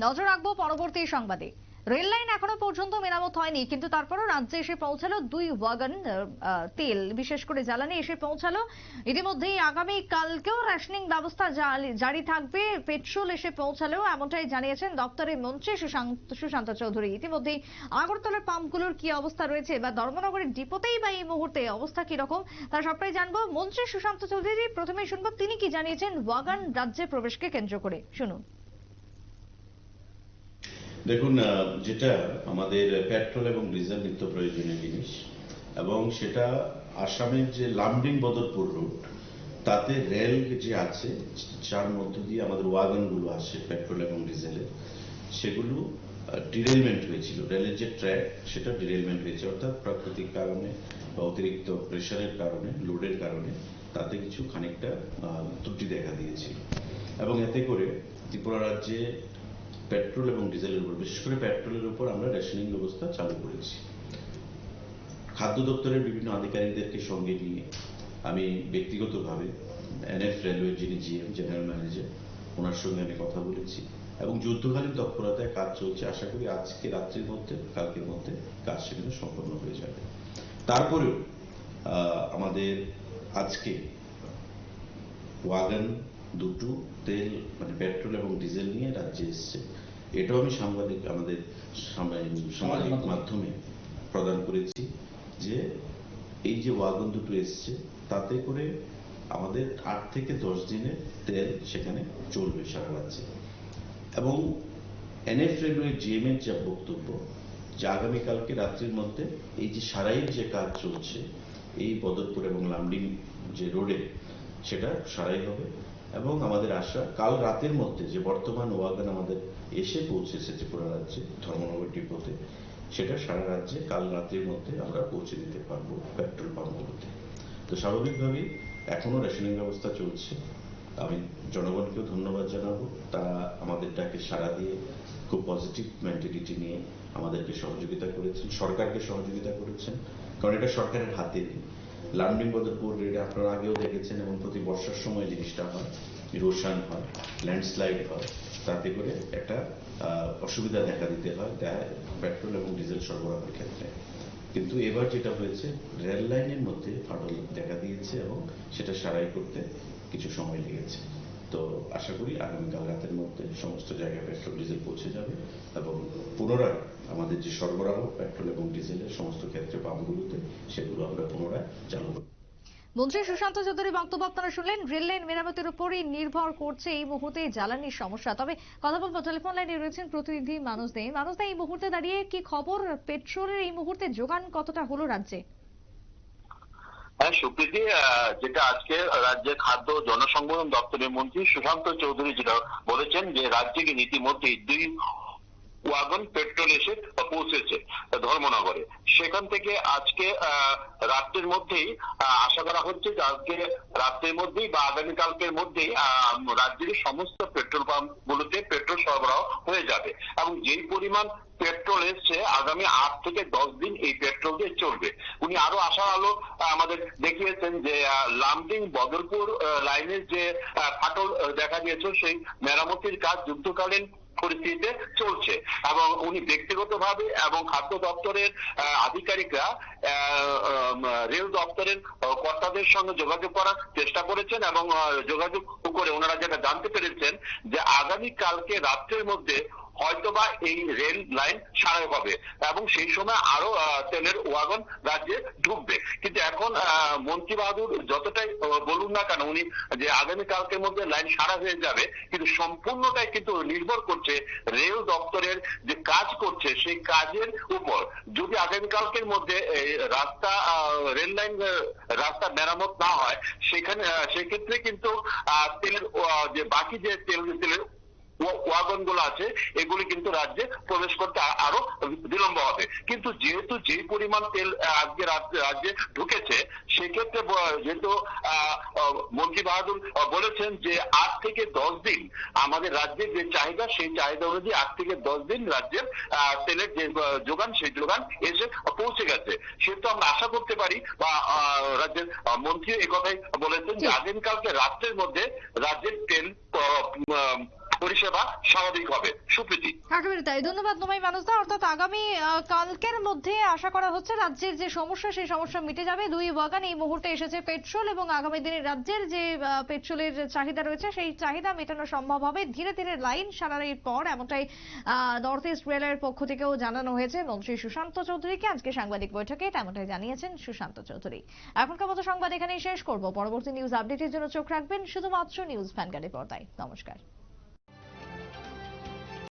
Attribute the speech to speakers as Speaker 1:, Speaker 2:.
Speaker 1: নজর রাখবো পরবর্তী সংবাদে। রেল লাইন এখনো পর্যন্ত মেরামত হয়নি, কিন্তু তারপরও রাজ্যে এসে পৌঁছালো 2 ওয়াগন তেল, বিশেষ করে জ্বালানি এসে পৌঁছালো। ইতিমধ্যেই আগামী কালকেও রেশনিং ব্যবস্থা জারি থাকবে। পেট্রোল এসে পৌঁছালো, এমনটাই জানিয়েছেন দপ্তরের মন্ত্রী সুশান্ত চৌধুরী। ইতিমধ্যেই আগরতলার পাম্পগুলোর কি অবস্থা রয়েছে বা ধর্মনগরের ডিপোতেই বা এই মুহূর্তে অবস্থা কি রকম, তা সবটাই জানবো মন্ত্রী সুশান্ত চৌধুরী। প্রথমেই শুনবো তিনি কি জানিয়েছেন ওয়াগন রাজ্যে প্রবেশকে কেন্দ্র করে, শুনুন।
Speaker 2: দেখুন, যেটা আমাদের পেট্রোল এবং ডিজেল নিত্য প্রয়োজনীয় জিনিস, এবং সেটা আসামের যে লামডিং বদরপুর রুট, তাতে রেল যে আছে যার মধ্য দিয়ে আমাদের ওয়াগনগুলো আসে পেট্রোল এবং ডিজেলের, সেগুলো ডিরেলমেন্ট হয়েছিল। রেলের যে ট্র্যাক সেটা ডিরেলমেন্ট হয়েছে, অর্থাৎ প্রাকৃতিক কারণে বা অতিরিক্ত প্রেশারের কারণে, লোডের কারণে তাতে কিছু খানিকটা ত্রুটি দেখা দিয়েছিল। এবং এতে করে ত্রিপুরা রাজ্যে পেট্রোল এবং ডিজেলের উপর, বিশেষ করে পেট্রোলের উপর আমরা রেশনিং ব্যবস্থা চালু করেছি। খাদ্য দপ্তরের বিভিন্ন আধিকারিকদেরকে সঙ্গে নিয়ে আমি ব্যক্তিগতভাবে এনএফ রেলওয়ে যিনি জিএম, জেনারেল ম্যানেজার, ওনার সঙ্গে আমি কথা বলেছি এবং যুদ্ধকালীন তৎপরতায় কাজ চলছে। আশা করি আজকে রাত্রির মধ্যে, কালকের মধ্যে কাজ সেখানে সম্পন্ন হয়ে যাবে। তারপরেও আমাদের আজকে ওয়াগন দুটো তেল মানে পেট্রোল এবং ডিজেল নিয়ে রাজ্যে এসছে। এটাও আমি আমাদের সামাজিক মাধ্যমে প্রদান করেছি যে এই যে ওয়াগন দুটো এসছে তাতে করে আমাদের 8 থেকে 10 দিনের তেল সেখানে চলবে সারা রাজ্যে। এবং এনএফ রেলওয়ে জিএম এর যা বক্তব্য যে আগামীকালকে রাত্রির মধ্যে এই যে সারাইয়ের যে কাজ চলছে এই বদরপুর এবং লামডিং যে রোডে, সেটা সারাই হবে। এবং আমাদের আশা কাল রাতের মধ্যে যে বর্তমান ওয়াগন আমাদের এসে পৌঁছেছে ত্রিপুরা রাজ্যে ধর্মনগর ডিপোতে, সেটা সারা রাজ্যে কাল রাতের মধ্যে আমরা পৌঁছে দিতে পারবো পেট্রোল পাম্পগুলোতে। তো স্বাভাবিকভাবেই এখনো রেশনিং ব্যবস্থা চলছে। আমি জনগণকেও ধন্যবাদ জানাবো, তারা আমাদের ডাকে সাড়া দিয়ে খুব পজিটিভ মেন্টালিটি নিয়ে আমাদেরকে সহযোগিতা করেছেন, সরকারকে সহযোগিতা করেছেন, কারণ এটা সরকারের হাতে নেই। লামডিং বদরপুর রেডে আপনারা আগেও দেখেছেন, এবং প্রতি বর্ষার সময় জিনিসটা হয়, ইরোশন হয়, ল্যান্ডস্লাইড হয়, তাতে করে একটা অসুবিধা দেখা দিতে হয় পেট্রোল এবং ডিজেল সরবরাহের ক্ষেত্রে। কিন্তু এবার যেটা হয়েছে, রেল লাইনের মধ্যে ফাটল দেখা দিয়েছে এবং সেটা সারাই করতে কিছু সময় লেগেছে। তো আশা করি আগামীকাল রাতের মধ্যে সমস্ত জায়গায় পেট্রোল ডিজেল পৌঁছে যাবে এবং পুনরায় আমাদের যে সরবরাহ পেট্রোল এবং ডিজেলের সমস্ত ক্ষেত্রে পাম্পগুলোতে, সেগুলো আমরা পুনরায় চালু করব।
Speaker 1: মন্ত্রী সুশান্ত চৌধুরী বক্তব্য আপনারা শুনলেন। রেল লাইন মেরামতের উপরই নির্ভর করছে এই মুহূর্তে জ্বালানির সমস্যা। তবে কথা বলবো, টেলিফোন লাইনে রয়েছেন প্রতিনিধি মানুষ দে। এই মুহূর্তে দাঁড়িয়ে কি খবর, পেট্রোলের এই মুহূর্তে যোগান কতটা হলো রাজ্যে?
Speaker 3: হ্যাঁ সুপ্রীতি, যেটা আজকে রাজ্যের খাদ্য জনসংবহন দপ্তরের মন্ত্রী সুশান্ত চৌধুরী যেটা বলেছেন যে রাজ্যে ইতিমধ্যেই 2 ওয়াগন পেট্রোল এসে পৌঁছেছে ধর্মনগরে। সেখান থেকে আজকে রাত্রের মধ্যেই আশা করা হচ্ছে যে আজকে রাত্রের মধ্যেই বা আগামীকালকের মধ্যেই রাজ্যের সমস্ত পেট্রোল পাম্প গুলোতে পেট্রোল সরবরাহ হয়ে যাবে। এবং যেই পরিমাণ পেট্রোল এসছে আগামী 8 থেকে 10 দিন এই পেট্রোল দিয়ে চলবে। উনি আরো আশা আলো আমাদের দেখিয়েছেন যে লামডিং বদরপুর লাইনের যে ফাটল দেখা দিয়েছে সেই মেরামতির কাজ যুদ্ধকালীন পরিস্থিতিতে চলছে। এবং উনি ব্যক্তিগতভাবে এবং খাদ্য দপ্তরের আধিকারিকরা রেল দপ্তরের কর্তাদের সঙ্গে যোগাযোগ করার চেষ্টা করেছেন এবং যোগাযোগ করে ওনারা যেটা জানতে পেরেছেন যে আগামী কালকে রাত্রের মধ্যে হয়তোবা এই রেল লাইন সারাই হবে এবং সেই সময় আরো তেলের ওয়াগন রাজ্যে ঢুকবে। কিন্তু এখন মন্ত্রী বাহাদুর যতটাই বলুন না কেন উনি যে আগামী কালকের মধ্যে লাইন সারা হয়ে যাবে, কিন্তু সম্পূর্ণটাই কিন্তু নির্ভর করছে রেল দপ্তরের যে কাজ করছে সেই কাজের উপর। যদি আগামীকালকের মধ্যে রাস্তা রেল লাইন রাস্তা মেরামত না হয়, সেক্ষেত্রে কিন্তু তেলের যে বাকি যে তেলের ওয়াগন গুলো আছে এগুলি কিন্তু রাজ্যে প্রবেশ করতে আরো বিলম্ব হবে। কিন্তু যেহেতু যে পরিমাণ তেল আজকে রাজ্যে ঢুকেছে, সেক্ষেত্রে যেহেতু মন্ত্রী বাহাদুর বলেছেন যে 8 থেকে 10 দিন আমাদের রাজ্যের যে চাহিদা, সেই চাহিদা অনুযায়ী 8 থেকে 10 দিন রাজ্যের তেলের যে যোগান, সেই যোগান এসে পৌঁছে গেছে। সেহেতু আমরা আশা করতে পারি বা রাজ্যের মন্ত্রী একথাই বলেছেন যে আগামীকালকে রাত্রের মধ্যে রাজ্যের তেল পরিষেবা স্বাভাবিক হবে। সুপ্রীতি।
Speaker 1: একেবারে তাই, ধন্যবাদ নোমাই মানুষদা। অর্থাৎ আগামী কালকের মধ্যে আশা করা হচ্ছে রাজ্যের যে সমস্যা সেই সমস্যা মিটে যাবে। দুই ওয়াগন এই মুহূর্তে এসেছে পেট্রোল এবং আগামী দিনে রাজ্যের যে পেট্রোলের চাহিদা রয়েছে সেই চাহিদা মেটানো সম্ভব হবে। ধীরে ধীরে লাইন সারানোর পর এমনটাই নর্থ ইস্ট রেলের পক্ষ থেকেও জানানো হয়েছে মন্ত্রী সুশান্ত চৌধুরীকে আজকে সাংবাদিক বৈঠকে, এমনটাই জানিয়েছেন সুশান্ত চৌধুরী। এখনকার মতো সংবাদ এখানেই শেষ করব। পরবর্তী নিউজ আপডেটের জন্য চোখ রাখবেন শুধুমাত্র নিউজ ভ্যানগার্ডের পর্দায়। নমস্কার।